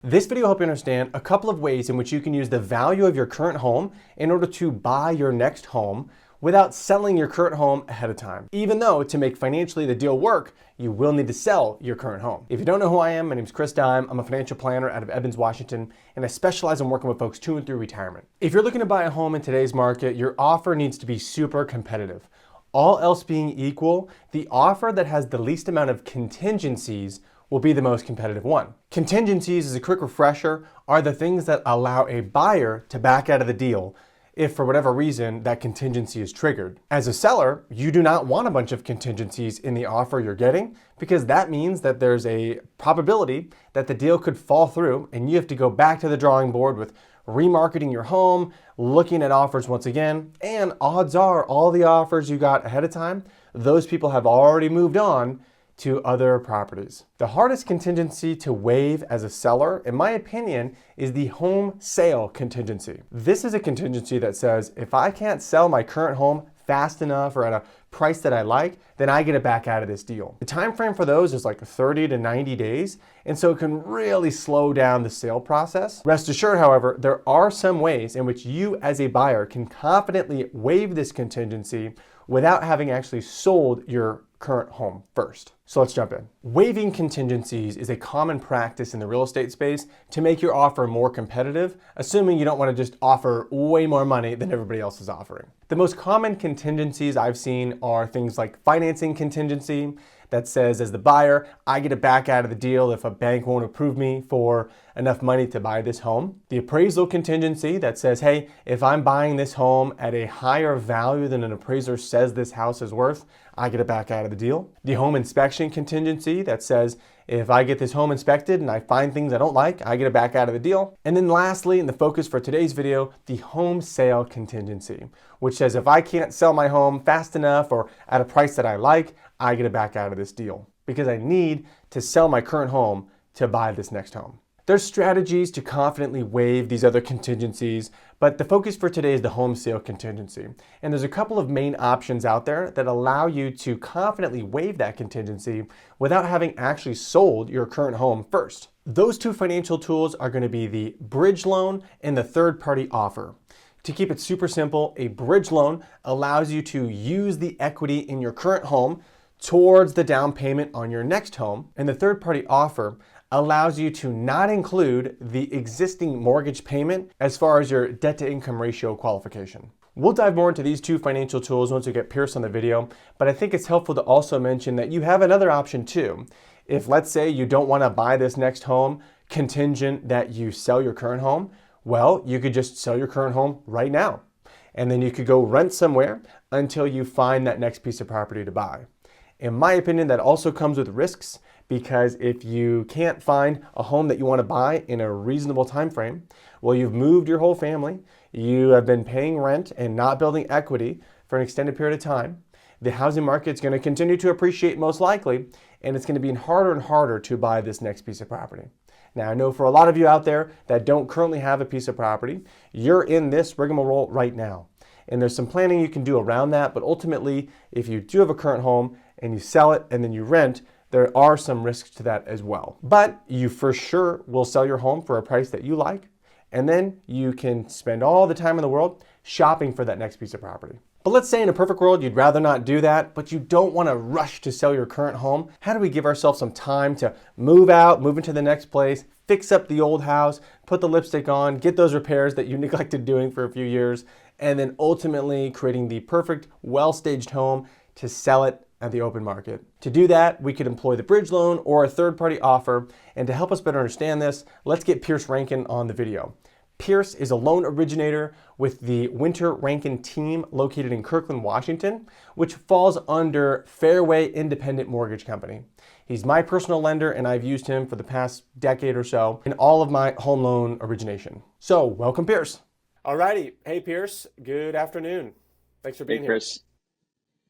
This video will help you understand a couple of ways in which you can use the value of your current home in order to buy your next home without selling your current home ahead of time. Even though to make financially the deal work, you will need to sell your current home. If you don't know who I am, my name is Chris Dime. I'm a financial planner out of Edmonds, Washington, and I specialize in working with folks to and through retirement. If you're looking to buy a home in today's market, your offer needs to be super competitive. All else being equal, the offer that has the least amount of contingencies will be the most competitive one. Contingencies, as a quick refresher, are the things that allow a buyer to back out of the deal if for whatever reason that contingency is triggered. As a seller, you do not want a bunch of contingencies in the offer you're getting because that means that there's a probability that the deal could fall through and you have to go back to the drawing board with remarketing your home, looking at offers once again, and odds are all the offers you got ahead of time, those people have already moved on to other properties. The hardest contingency to waive as a seller, in my opinion, is the home sale contingency. This is a contingency that says if I can't sell my current home fast enough or at a price that I like, then I get it back out of this deal. The time frame for those is like 30 to 90 days, and so it can really slow down the sale process. Rest assured, however, there are some ways in which you as a buyer can confidently waive this contingency without having actually sold your current home first. So let's jump in. Waiving contingencies is a common practice in the real estate space to make your offer more competitive, assuming you don't want to just offer way more money than everybody else is offering. The most common contingencies I've seen are things like financing contingency that says as the buyer, I get it back out of the deal if a bank won't approve me for enough money to buy this home. The appraisal contingency that says, hey, if I'm buying this home at a higher value than an appraiser says this house is worth, I get it back out of the deal. The home inspection contingency that says, if I get this home inspected and I find things I don't like, I get it back out of the deal. And then lastly, and the focus for today's video, the home sale contingency, which says if I can't sell my home fast enough or at a price that I like, I get it back out of this deal because I need to sell my current home to buy this next home. There's strategies to confidently waive these other contingencies, but the focus for today is the home sale contingency. And there's a couple of main options out there that allow you to confidently waive that contingency without having actually sold your current home first. Those two financial tools are going to be the bridge loan and the third-party offer. To keep it super simple, a bridge loan allows you to use the equity in your current home towards the down payment on your next home, and the third-party offer allows you to not include the existing mortgage payment as far as your debt-to-income ratio qualification. We'll dive more into these two financial tools once we get Pierce on the video, but I think it's helpful to also mention that you have another option too. If, let's say, you don't want to buy this next home contingent that you sell your current home, well, you could just sell your current home right now, and then you could go rent somewhere until you find that next piece of property to buy. In my opinion, that also comes with risks because if you can't find a home that you want to buy in a reasonable time frame, well, you've moved your whole family, you have been paying rent and not building equity for an extended period of time. The housing market's going to continue to appreciate most likely, and it's going to be harder and harder to buy this next piece of property. Now, I know for a lot of you out there that don't currently have a piece of property, you're in this rigmarole right now. And there's some planning you can do around that, but ultimately, if you do have a current home and you sell it and then you rent, there are some risks to that as well. But you for sure will sell your home for a price that you like, and then you can spend all the time in the world shopping for that next piece of property. But let's say in a perfect world, you'd rather not do that, but you don't want to rush to sell your current home. How do we give ourselves some time to move out, move into the next place, fix up the old house, put the lipstick on, get those repairs that you neglected doing for a few years, and then ultimately creating the perfect, well-staged home to sell it at the open market? To do that, we could employ the bridge loan or a third-party offer. And to help us better understand this, let's get Pierce Rankin on the video. Pierce is a loan originator with the Winter Rankin team located in Kirkland, Washington, which falls under Fairway Independent Mortgage Company. He's my personal lender, and I've used him for the past decade or so in all of my home loan origination. So welcome, Pierce. Alrighty. Hey, Pierce. Good afternoon. Thanks for being here. Hey, Chris.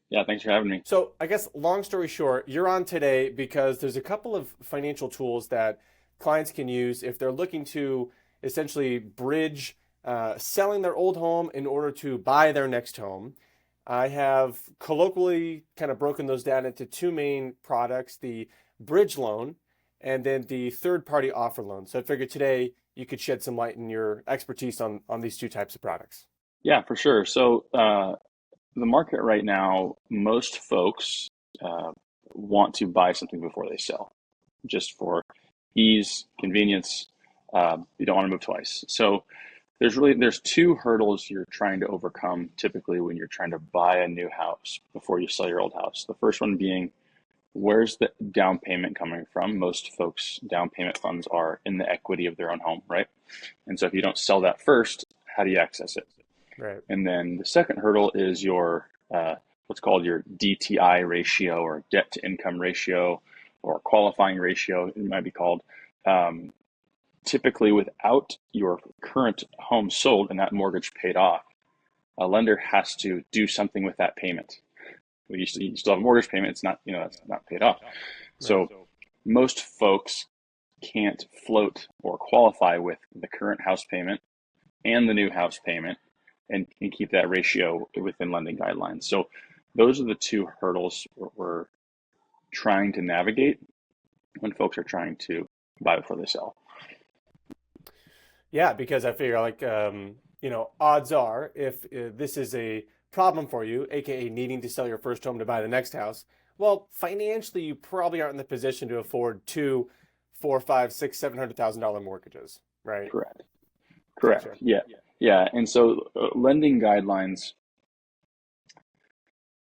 Yeah, thanks for having me. So I guess long story short, you're on today because there's a couple of financial tools that clients can use if they're looking to essentially bridge selling their old home in order to buy their next home. I have colloquially kind of broken those down into two main products, the bridge loan and then the third-party offer loan. So I figured today you could shed some light in your expertise on these two types of products. Yeah, for sure. So the market right now, most folks uh, want to buy something before they sell, just for ease, convenience. You don't want to move twice. So there's two hurdles you're trying to overcome typically when you're trying to buy a new house before you sell your old house. The first one being, where's the down payment coming from? Most folks' down payment funds are in the equity of their own home, right? And so if you don't sell that first, how do you access it? Right. And then the second hurdle is your what's called your DTI ratio, or debt to income ratio, or qualifying ratio, it might be called. Um, Typically, without your current home sold and that mortgage paid off, a lender has to do something with that payment. You still have a mortgage payment; it's not, that's not paid off. Right. So most folks can't float or qualify with the current house payment and the new house payment, and keep that ratio within lending guidelines. So those are the two hurdles we're trying to navigate when folks are trying to buy before they sell. Yeah, because I figure odds are if this is a problem for you, aka needing to sell your first home to buy the next house, well, financially you probably aren't in the position to afford two, four, five, six, $700,000 mortgages, right? Correct. Gotcha. Correct. Yeah. Yeah. And so lending guidelines,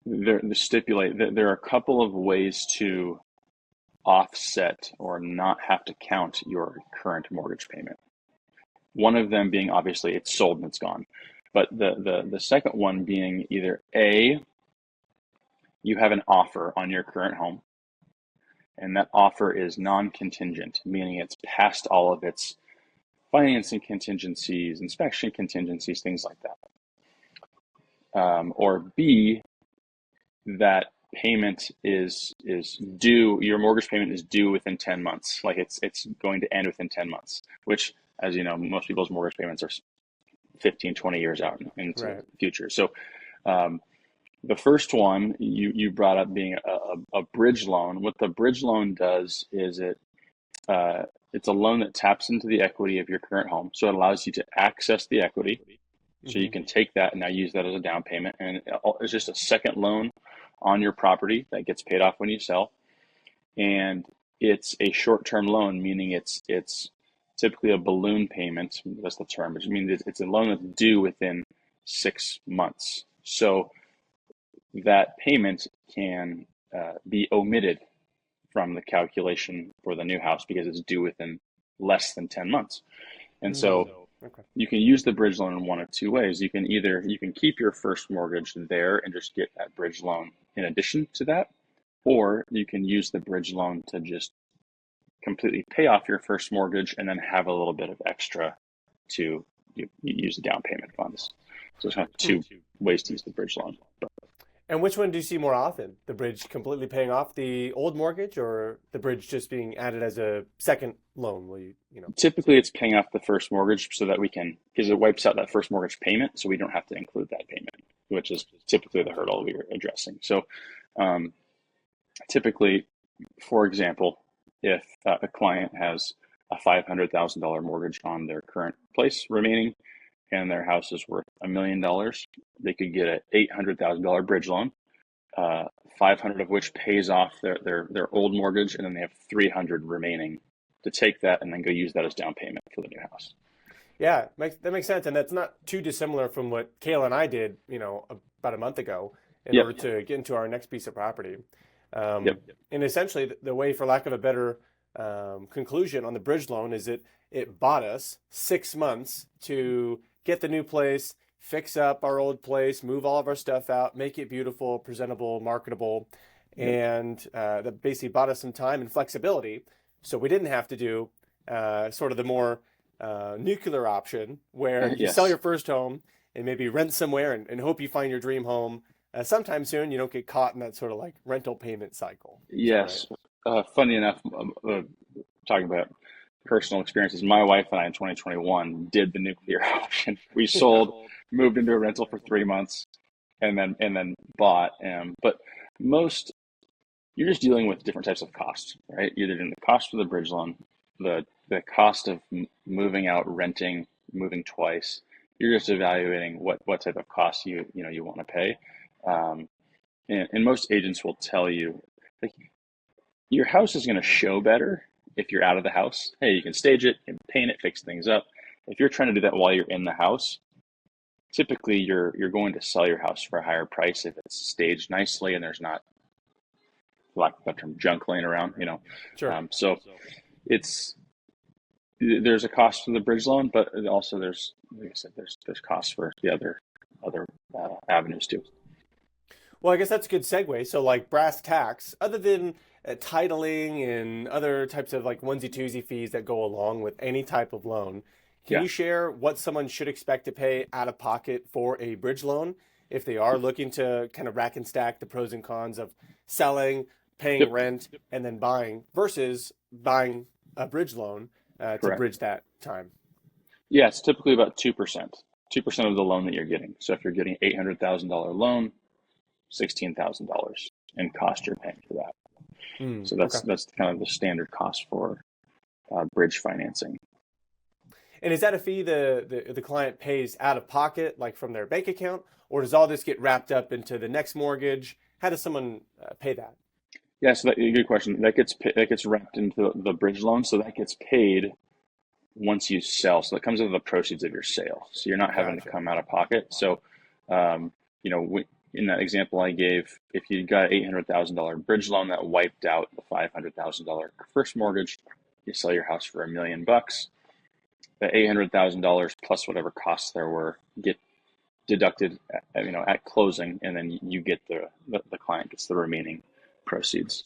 they stipulate that there are a couple of ways to offset or not have to count your current mortgage payment. One of them being, obviously it's sold and it's gone. But the second one being either A, you have an offer on your current home, and that offer is non-contingent, meaning it's past all of its financing contingencies, inspection contingencies, things like that. Or B, that payment is due, your mortgage payment is due within 10 months. Like it's going to end within 10 months, which, as you know, most people's mortgage payments are 15, 20 years out into Right. the future. So um, the first one you brought up being a bridge loan. What the bridge loan does is it's a loan that taps into the equity of your current home. So it allows you to access the equity. So you Hmm. can take that and now use that as a down payment. And it's just a second loan on your property that gets paid off when you sell. And it's a short-term loan, meaning it's typically a balloon payment. That's the term, which means it's a loan that's due within 6 months. So that payment can be omitted from the calculation for the new house because it's due within less than 10 months. And Mm. so Okay. you can use the bridge loan in one of two ways. You can keep your first mortgage there and just get that bridge loan in addition to that, or you can use the bridge loan to just completely pay off your first mortgage and then have a little bit of extra to use the down payment funds. So there's kind of Hmm. two ways to use the bridge loan. And which one do you see more often? The bridge completely paying off the old mortgage, or the bridge just being added as a second loan? Will you? Typically, it's paying off the first mortgage so that we can, because it wipes out that first mortgage payment, so we don't have to include that payment, which is typically the Gotcha. hurdle we are addressing. So, um, typically, for example, if a client has a $500,000 mortgage on their current place remaining, and their house is worth $1 million, they could get an $800,000 bridge loan, 500 of which pays off their old mortgage, and then they have 300 remaining to take that and then go use that as down payment for the new house. Yeah, that makes sense, and that's not too dissimilar from what Kayla and I did, about a month ago, in Yep, order to get into our next piece of property. yep, And essentially, the way, for lack of a better conclusion on the bridge loan, is it bought us 6 months to get the new place, fix up our old place, move all of our stuff out, make it beautiful, presentable, marketable, yep. and that basically bought us some time and flexibility, so we didn't have to do sort of the more nuclear option where you sell Yes, your first home and maybe rent somewhere and hope you find your dream home sometime soon. You don't get caught in that sort of like rental payment cycle. Is that right? yes. Funny enough, talking about personal experiences, my wife and I in 2021 did the nuclear option. We Yeah. sold, moved into a rental for 3 months, and then bought. But most you're just dealing with different types of costs, right? You're doing the cost for the bridge loan, the cost of moving out, renting, moving twice. You're just evaluating what type of cost you want to pay. Um, and most agents will tell you, like, your house is going to show better if you're out of the house. Hey, you can stage it, you can paint it, fix things up. If you're trying to do that while you're in the house, typically you're going to sell your house for a higher price if it's staged nicely and there's not, for lack of a better term, junk laying around. Sure. So there's a cost for the bridge loan, but also there's, like I said, there's costs for the other avenues too. Well, I guess that's a good segue. So, like brass tacks, other than titling and other types of like onesie twosie fees that go along with any type of loan, can Yeah. you share what someone should expect to pay out of pocket for a bridge loan if they are looking to kind of rack and stack the pros and cons of selling, paying Yep. rent, and then buying versus buying a bridge loan to Correct. bridge that time? Yeah, it's typically about 2%. 2% of the loan that you're getting. So if you're getting $800,000 loan, $16,000 in cost you're paying for that. So Okay. that's kind of the standard cost for bridge financing. And is that a fee the client pays out of pocket, like from their bank account, or does all this get wrapped up into the next mortgage? How does someone pay that? Yeah, so good question. That gets wrapped into the bridge loan, so that gets paid once you sell. So that comes into the proceeds of your sale. So you're not having to Gotcha. come out of pocket. So, in that example I gave, if you got an $800,000 bridge loan that wiped out the $500,000 first mortgage, you sell your house for $1 million. The $800,000 plus whatever costs there were get deducted, at closing, and then you get the client gets the remaining proceeds.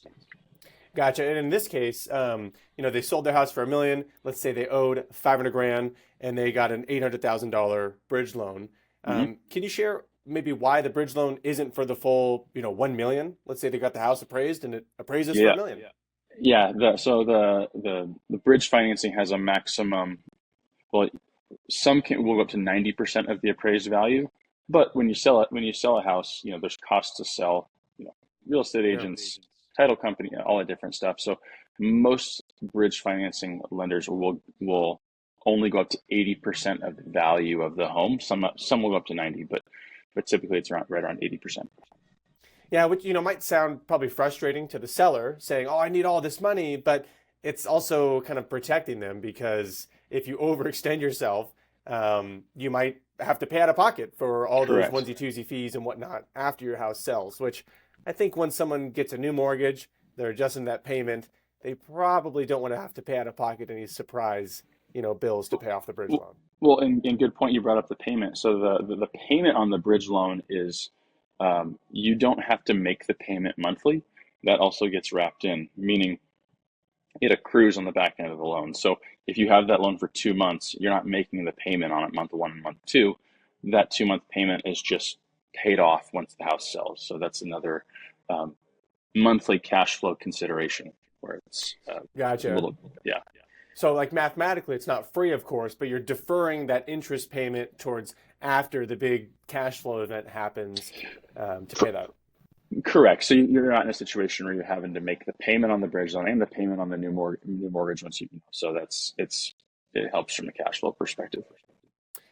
Gotcha. And in this case, they sold their house for $1 million. Let's say they owed 500 grand and they got an $800,000 bridge loan. Hmm. Can you share maybe why the bridge loan isn't for the full, 1 million? Let's say they got the house appraised and it appraises for Yeah, 1 million. yeah. The bridge financing has a maximum. Well, some will go up to 90% of the appraised value, but when you sell a house, there's costs to sell, real estate Yeah. agents, title company, all that different stuff. So most bridge financing lenders will only go up to 80% of the value of the home. Some will go up to 90, but typically it's right around 80%. Yeah, which might sound probably frustrating to the seller saying, "Oh, I need all this money," but it's also kind of protecting them because if you overextend yourself, you might have to pay out of pocket for all those Correct. onesie twosie fees and whatnot after your house sells. Which I think when someone gets a new mortgage, they're adjusting that payment. They probably don't want to have to pay out of pocket any surprise, bills to pay off the bridge loan. Well, and good point you brought up the payment. So the payment on the bridge loan is, you don't have to make the payment monthly. That also gets wrapped in, meaning it accrues on the back end of the loan. So if you have that loan for 2 months, you're not making the payment on it month one and month two. That 2 month payment is just paid off once the house sells. So that's another um, monthly cash flow consideration where it's a Gotcha. little, yeah. So, like mathematically, it's not free, of course, but you're deferring that interest payment towards after the big cash flow event happens to pay that. Correct. So you're not in a situation where you're having to make the payment on the bridge loan and the payment on the new mortgage once you. So it helps from a cash flow perspective.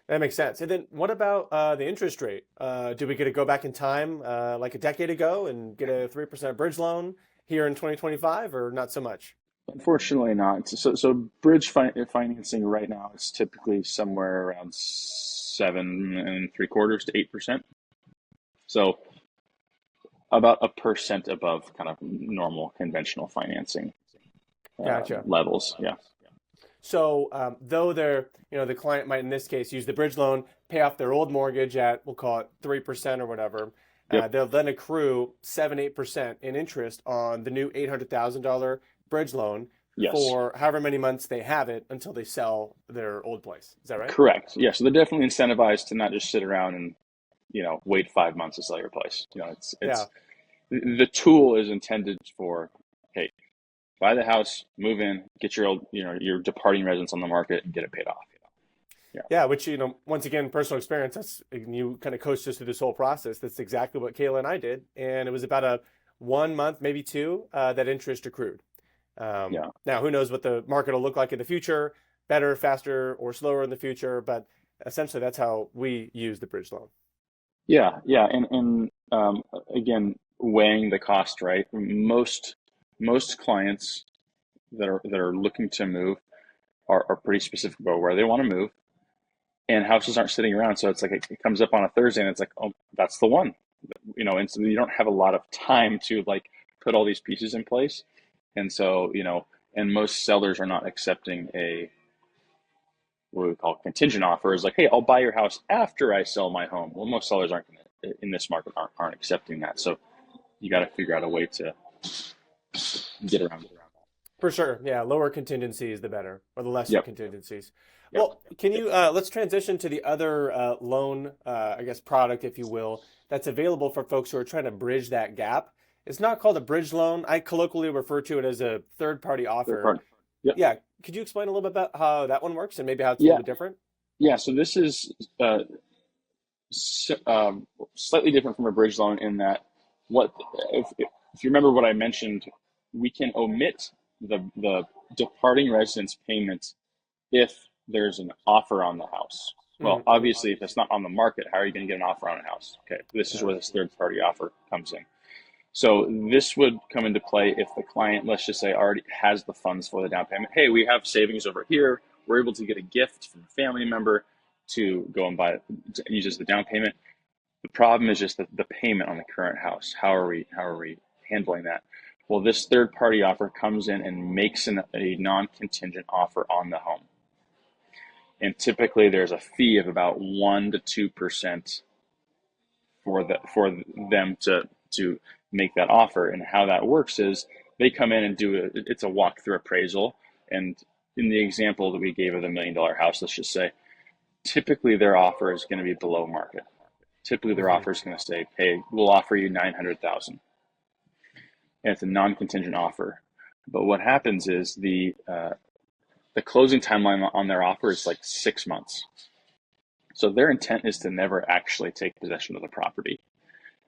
That makes sense. And then what about the interest rate? Do we get to go back in time like a decade ago and get a 3% bridge loan here in 2025 or not so much? Unfortunately, not. So bridge financing right now is typically somewhere around 7.75% to 8%. So about a percent above kind of normal conventional financing Gotcha. levels. Yeah. So though the client might in this case use the bridge loan, pay off their old mortgage at, we'll call it 3% or whatever, Yep. they'll then accrue 7-8% in interest on the new $800,000 bridge loan Yes. for however many months they have it until they sell their old place. Is that right? Correct. Yeah. So they're definitely incentivized to not just sit around and wait 5 months to sell your place. Yeah. It's the tool is intended for, hey, buy the house, move in, get your old, your departing residence on the market, and get it paid off. Yeah. Yeah, which, once again, personal experience, you kind of coached us through this whole process. That's exactly what Kayla and I did. And it was about a 1 month, maybe two, that interest accrued. Yeah. Now, who knows what the market will look like in the future, better, faster, or slower in the future, but essentially that's how we use the bridge loan. Yeah. Yeah. And again, weighing the cost, right? Most clients that are looking to move are pretty specific about where they want to move, and houses aren't sitting around. So it's like it comes up on a Thursday, and it's like, oh, that's the one, and so you don't have a lot of time to like put all these pieces in place. And so, and most sellers are not accepting a what we call contingent offer is like, hey, I'll buy your house after I sell my home. Well, most sellers aren't in this market aren't accepting that. So you got to figure out a way to get around it. For sure. Yeah. Lower contingencies, the better, or the less your Yep. contingencies. Yep. Well, can you, let's transition to the other loan, I guess, product, if you will, that's available for folks who are trying to bridge that gap. It's not called a bridge loan. I colloquially refer to it as a third party Third offer. party. Yep. Yeah. Could you explain a little bit about how that one works and maybe how it's a Yeah. little bit different? Yeah. So this is slightly different from a bridge loan in that what if you remember what I mentioned, we can omit the departing residence payment if there's an offer on the house. Well, Mm-hmm. obviously, if it's not on the market, how are you going to get an offer on a house? Okay, this is Yeah. where this third party offer comes in. So this would come into play if the client, let's just say, already has the funds for the down payment. Hey, we have savings over here. We're able to get a gift from a family member to go and buy to use as the down payment. The problem is just the payment on the current house. How are we handling that? Well, this third party offer comes in and makes a non contingent offer on the home, and typically there's a fee of about 1 to 2% for them to make that offer. And how that works is they come in and it's a walkthrough appraisal. And in the example that we gave of the $1 million house, let's just say, typically their offer is going to be below market. Typically their Mm-hmm. offer is going to say, hey, we'll offer you 900,000, and it's a non-contingent offer. But what happens is the closing timeline on their offer is like 6 months. So their intent is to never actually take possession of the property.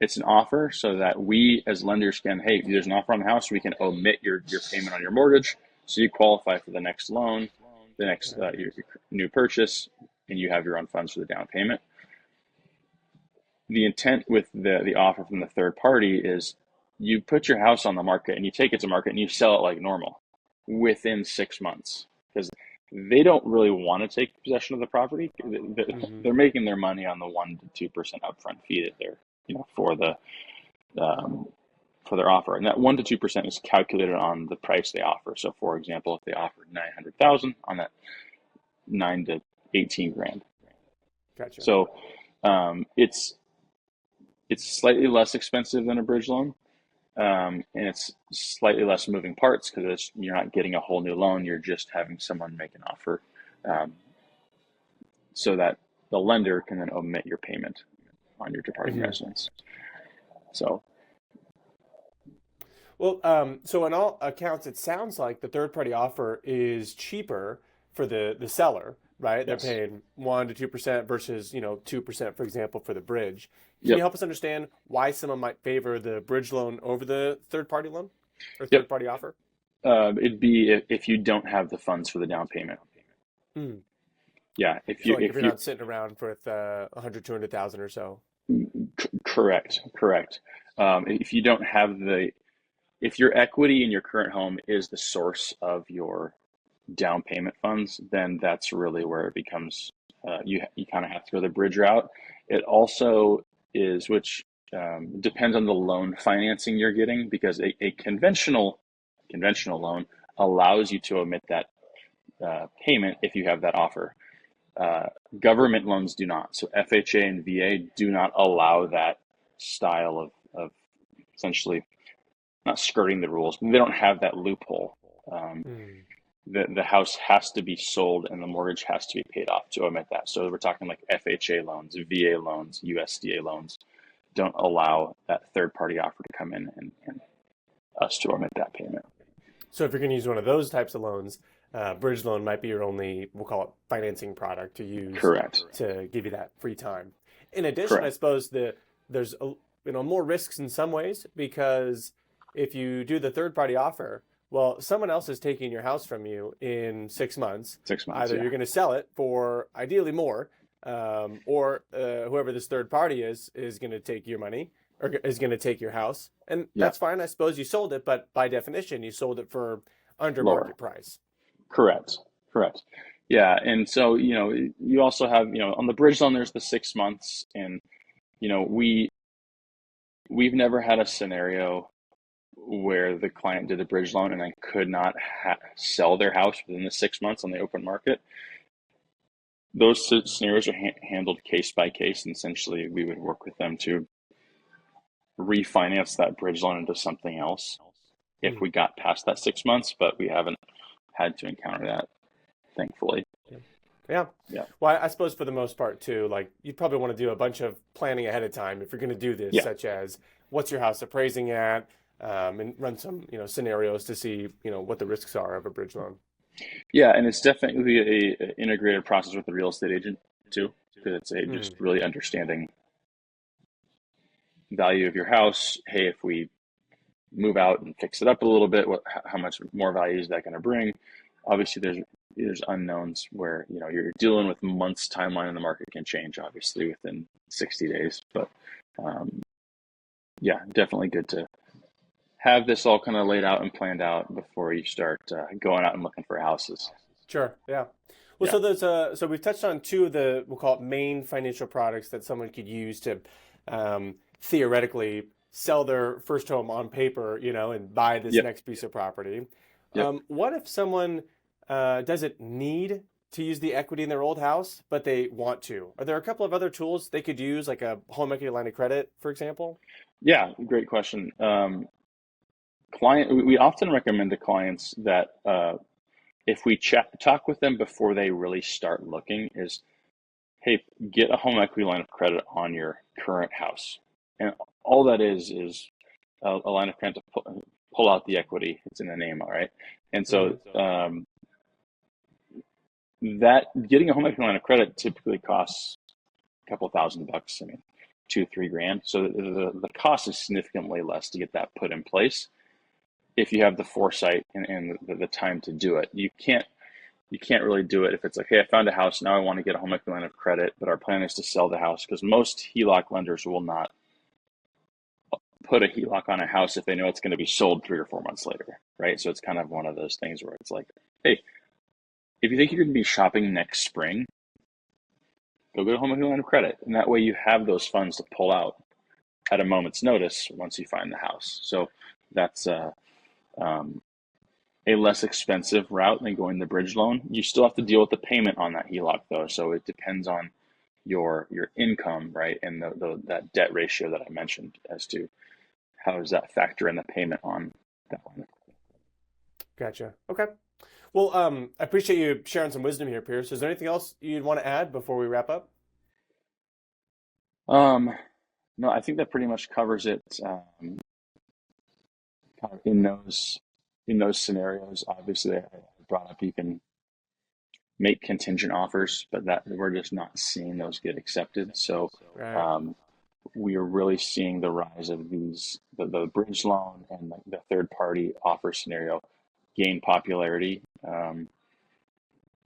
It's an offer so that we as lenders can, hey, if there's an offer on the house, we can omit your payment on your mortgage, so you qualify for the next loan, the next Right. your new purchase, and you have your own funds for the down payment. The intent with the offer from the third party is you put your house on the market and you take it to market and you sell it like normal within 6 months, because they don't really want to take possession of the property. Mm-hmm. They're making their money on the 1 to 2% upfront fee that they're um, for their offer, and that 1 to 2% is calculated on the price they offer. So, for example, if they offered 900,000 on that, 9 to 18 grand. Gotcha. So it's slightly less expensive than a bridge loan, and it's slightly less moving parts because you're not getting a whole new loan. You're just having someone make an offer, um, so that the lender can then omit your payment on your departing Mm-hmm. residence. So Well, so in all accounts, it sounds like the third party offer is cheaper for the seller, right? They're yes, paying 1 to 2% versus 2%, for example, for the bridge. Can you yep, help us understand why someone might favor the bridge loan over the third party loan or yep. third party offer? It'd be if you don't have the funds for the down payment. Hmm. Yeah, if So you like if if you're you not sitting around with 100, 200,000 or so. correct. If you don't have if your equity in your current home is the source of your down payment funds, then that's really where it becomes you kind of have to go the bridge route. It also is, which depends on the loan financing you're getting, because a conventional loan allows you to omit that payment if you have that offer. Uh, Government loans do not. So FHA and VA do not allow that style of essentially not skirting the rules. They don't have that loophole. Um, Hmm. the house has to be sold and the mortgage has to be paid off to omit that. So we're talking like FHA loans, VA loans, USDA loans don't allow that third party offer to come in and us to omit that payment. So if you're going to use one of those types of loans, bridge loan might be your only, we'll call it financing product to use Correct. to give you that free time. In addition, I Correct. suppose there's more risks in some ways, because if you do the third party offer, well, someone else is taking your house from you in 6 months. 6 months, Either yeah. you're going to sell it for ideally more, or whoever this third party is going to take your money or is going to take your house. And Yeah, that's fine. I suppose you sold it, but by definition, you sold it for under lower. market price. Correct. Correct. Yeah, and so you also have on the bridge loan there's the 6 months, and we've never had a scenario where the client did a bridge loan and then could not sell their house within the 6 months on the open market. Those scenarios are handled case by case, and essentially we would work with them to refinance that bridge loan into something else if Hmm. we got past that 6 months, but we haven't had to encounter that, thankfully. Yeah. Yeah. Yeah. Well, I suppose for the most part too, like you'd probably want to do a bunch of planning ahead of time if you're going to do this, Yeah. such as what's your house appraising at, and run some scenarios to see what the risks are of a bridge loan. Yeah, and it's definitely a integrated process with the real estate agent too, because it's just Mm. really understanding value of your house. Hey, if we move out and fix it up a little bit, how much more value is that going to bring? Obviously, there's unknowns where you're dealing with months timeline, and the market can change obviously within 60 days. But yeah, definitely good to have this all kind of laid out and planned out before you start going out and looking for houses. Sure. Yeah. Well, Yeah. so so we've touched on two of the, we'll call it, main financial products that someone could use to theoretically sell their first home on paper, and buy this Yep. next piece of property. Yep. What if someone doesn't need to use the equity in their old house, but they want to? Are there a couple of other tools they could use, like a home equity line of credit, for example? Yeah. Great question. We often recommend to clients that if we talk with them before they really start looking, is hey, get a home equity line of credit on your current house, and all that is a line of credit to pull out the equity. It's in the name, all right. And so Hmm. that getting a home equity line of credit typically costs a couple $1,000. I mean, 2-3 grand. So the cost is significantly less to get that put in place if you have the foresight and the time to do it. You can't really do it if it's like, hey, I found a house, now I want to get a home equity line of credit, but our plan is to sell the house, because most HELOC lenders will not put a HELOC on a house if they know it's going to be sold 3 or 4 months later, right? So it's kind of one of those things where it's like, hey, if you think you're going to be shopping next spring, go get a home equity line of credit, and that way you have those funds to pull out at a moment's notice once you find the house. So that's um, a less expensive route than going the bridge loan. You still have to deal with the payment on that HELOC though, so it depends on your income, right, and that debt ratio that I mentioned as to how does that factor in the payment on that one. Gotcha. Okay. Well, I appreciate you sharing some wisdom here, Pierce. Is there anything else you'd want to add before we wrap up? Um, no, I think that pretty much covers it. Kind of in those scenarios, obviously, I brought up you can make contingent offers, but that we're just not seeing those get accepted. So Right. um, we are really seeing the rise of the bridge loan and the third party offer scenario gain popularity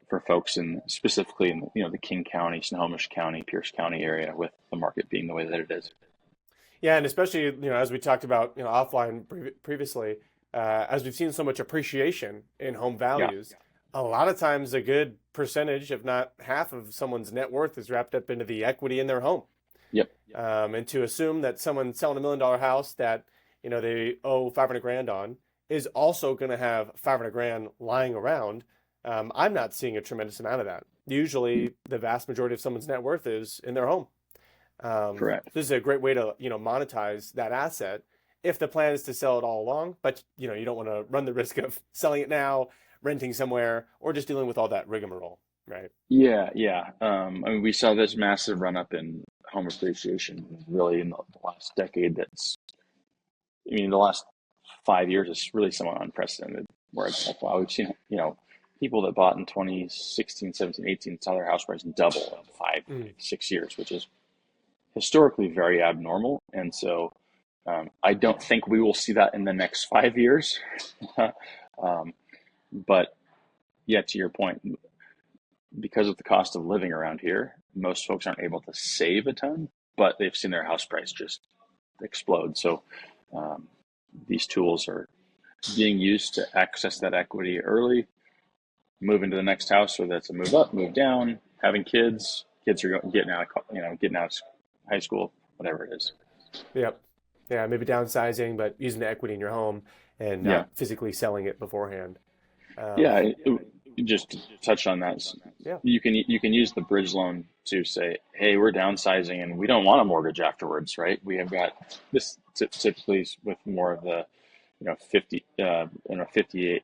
for folks specifically in the King County, Snohomish County, Pierce County area, with the market being the way that it is. Yeah, and especially as we talked about offline previously, as we've seen so much appreciation in home Yeah. values, a lot of times a good percentage, if not half of someone's net worth, is wrapped up into the equity in their home. Yep. And to assume that someone selling $1 million house that they owe 500 grand on is also going to have 500 grand lying around, I'm not seeing a tremendous amount of that. Usually, the vast majority of someone's net worth is in their home. Correct. This is a great way to monetize that asset if the plan is to sell it all along, but you don't want to run the risk of selling it now, renting somewhere, or just dealing with all that rigmarole, right? Yeah. Yeah. I mean, we saw this massive run up in home appreciation really in the last decade. The last 5 years is really somewhat unprecedented, where it's like, wow, we've seen, people that bought in 2016, 17, 18 saw their house price double in five, Mm. 6 years, which is historically very abnormal. And so I don't think we will see that in the next 5 years. But yeah, to your point, because of the cost of living around here, most folks aren't able to save a ton, but they've seen their house price just explode. So these tools are being used to access that equity early, move into the next house, whether that's a move up, move down, having kids. Kids are getting out of getting out of high school, whatever it is. Yep. Yeah, maybe downsizing, but using the equity in your home and Yeah, not physically selling it beforehand. yeah. Um, Just to touch on that, yeah. you can use the bridge loan to say, hey, we're downsizing and we don't want a mortgage afterwards, right? We have got this typically with more of the 50 58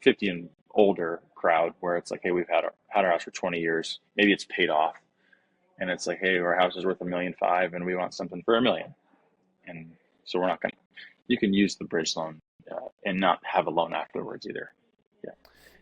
50 and older crowd, where it's like, hey, we've had our house for 20 years, maybe it's paid off, and it's like, hey, our house is worth 1.5 million and we want something for 1 million, and so we're not going to, you can use the bridge loan and not have a loan afterwards either. Yeah.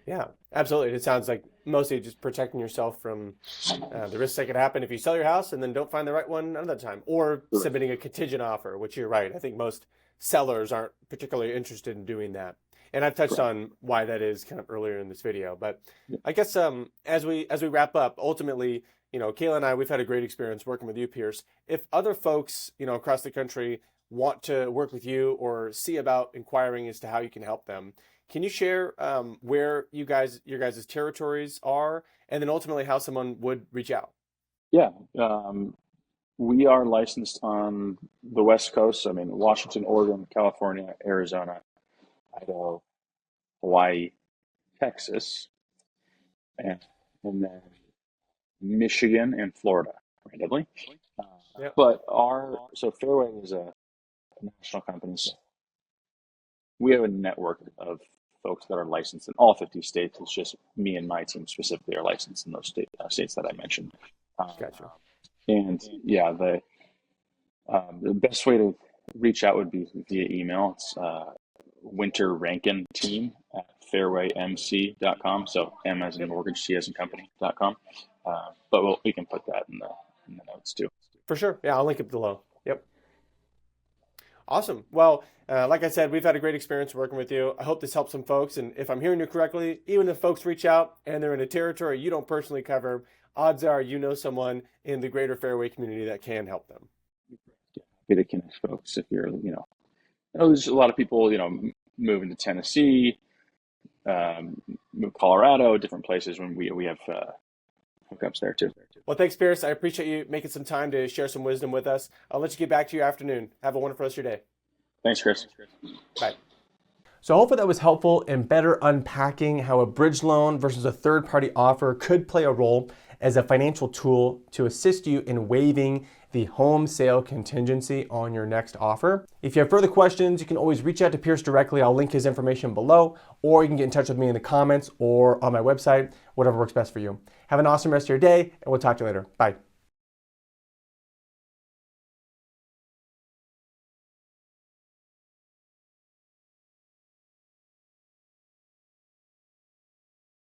Yeah, absolutely. It sounds like mostly just protecting yourself from the risks that could happen if you sell your house and then don't find the right one another time, or submitting a contingent offer, which you're right. I think most sellers aren't particularly interested in doing that. And I've touched Correct. on why that is kind of earlier in this video. But I guess as we wrap up, ultimately, Kayla and I, we've had a great experience working with you, Pierce. If other folks, across the country want to work with you or see about inquiring as to how you can help them, can you share where your guys' territories are, and then ultimately how someone would reach out? Yeah. We are licensed on the West Coast. I mean, Washington, Oregon, California, Arizona, Idaho, Hawaii, Texas, and, and then Michigan and Florida, randomly. Uh, Yeah. but so Fairway is a national company. So we have a network of folks that are licensed in all 50 states. It's just me and my team specifically are licensed in those states that I mentioned. Um, Gotcha. and yeah, the best way to reach out would be via email. It's Winter Rankin team at fairwaymc.com. So M as in Yep. mortgage, C as in company.com. But we can put that in the notes too. For sure. Yeah, I'll link it below. Yep. Awesome. Well, like I said, we've had a great experience working with you. I hope this helps some folks. And if I'm hearing you correctly, even if folks reach out and they're in a territory you don't personally cover, odds are you know someone in the greater Fairway community that can help them. Happy to connect folks if you're, there's a lot of people, moving to Tennessee, Colorado, different places when we have hookups there too. Well, thanks, Pierce. I appreciate you making some time to share some wisdom with us. I'll let you get back to your afternoon. Have a wonderful rest of your day. Thanks, Chris. Bye. So hopefully that was helpful in better unpacking how a bridge loan versus a third-party offer could play a role as a financial tool to assist you in waiving the home sale contingency on your next offer. If you have further questions, you can always reach out to Pierce directly. I'll link his information below, or you can get in touch with me in the comments or on my website, whatever works best for you. Have an awesome rest of your day, and we'll talk to you later. Bye.